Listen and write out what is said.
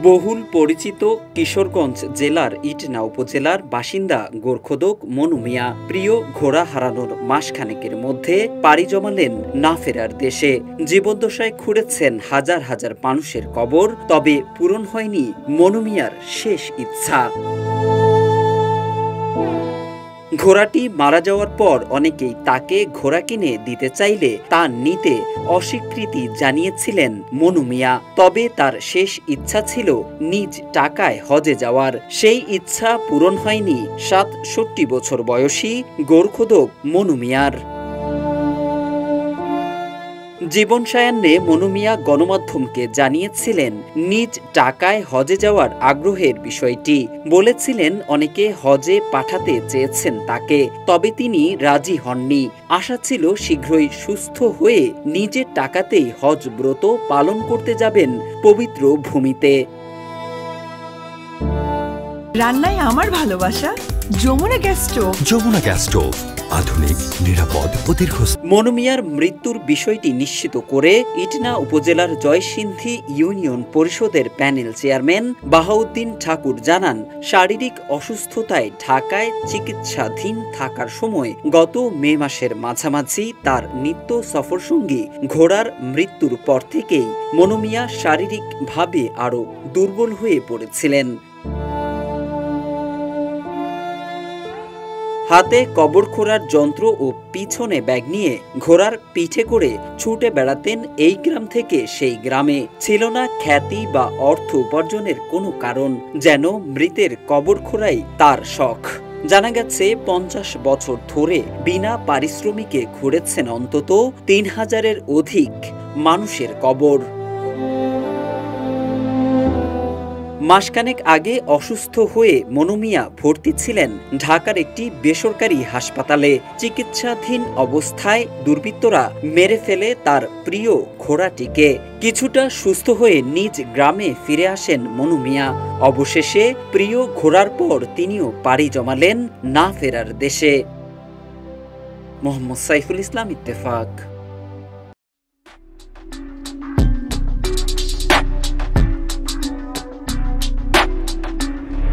বহুল পরিচিত কিশোরগঞ্জ জেলার ইটনা উপজেলার বাসিন্দা গোরখোদক মনু মিয়া প্রিয় ঘোড়া হারানোর মাসখানেকের মধ্যে পাড়ি জমালেন না ফেরার দেশে। জীবদ্দশায় খুঁড়েছেন হাজার হাজার মানুষের কবর, তবে পূরণ হয়নি মনু মিয়ার শেষ ইচ্ছা। ঘোড়াটি মারা যাওয়ার পর অনেকেই তাকে ঘোড়া কিনে দিতে চাইলে তা নিতে অস্বীকৃতি জানিয়েছিলেন মনু মিয়া। তবে তার শেষ ইচ্ছা ছিল নিজ টাকায় হজে যাওয়ার। সেই ইচ্ছা পূরণ হয়নি ৬৭ বছর বয়সী গোরখোদক মনু মিয়ার। জীবন সায়ান্নে মনু মিয়া গণমাধ্যমকে জানিয়েছিলেন নিজ টাকায় হজে যাওয়ার আগ্রহের বিষয়টি। বলেছিলেন অনেকে হজে পাঠাতে চেয়েছেন তাকে, তবে তিনি রাজি হননি। আশা ছিল শীঘ্রই সুস্থ হয়ে নিজের টাকাতেই হজ ব্রত পালন করতে যাবেন পবিত্র ভূমিতে। রান্নায় আমার ভালোবাসা Jamuna gas stove. Jamuna gas stove, আধুনিক, নিরাপদ ও দীর্ঘস্থায়ী। মনু মিয়ার মৃত্যুর বিষয়টি নিশ্চিত করে ইটনা উপজেলার জয়সিন্ধি ইউনিয়ন পরিষদের প্যানেল চেয়ারম্যান বাহাউদ্দিন ঠাকুর জানান, শারীরিক অসুস্থতায় ঢাকায় চিকিৎসাধীন থাকার সময় গত মে মাসের মাঝামাঝি তার নিত্য সফরসঙ্গী ঘোড়ার মৃত্যুর পর থেকেই মনু মিয়া শারীরিকভাবে আরও দুর্বল হয়ে পড়েছিলেন। হাতে কবর খোঁড়ার যন্ত্র ও পিছনে ব্যাগ নিয়ে ঘোড়ার পিঠে করে ছুটে বেড়াতেন এই গ্রাম থেকে সেই গ্রামে। ছিল না খ্যাতি বা অর্থ উপার্জনের কোনো কারণ, যেন মৃতের কবর খোঁড়াই তার শখ। জানা গেছে ৫০ বছর ধরে বিনা পারিশ্রমিকে খুঁড়েছেন অন্তত ৩,০০০-এর অধিক মানুষের কবর। মাসখানেক আগে অসুস্থ হয়ে মনু মিয়া ভর্তি ছিলেন ঢাকার একটি বেসরকারি হাসপাতালে। চিকিৎসাধীন অবস্থায় দুর্বৃত্তরা মেরে ফেলে তার প্রিয় ঘোড়াটিকে। কিছুটা সুস্থ হয়ে নিজ গ্রামে ফিরে আসেন মনু মিয়া। অবশেষে প্রিয় ঘোড়ার পর তিনিও পাড়ি জমালেন না ফেরার দেশে। মোহাম্মদ সাইফুল ইসলাম, ইত্তেফাক।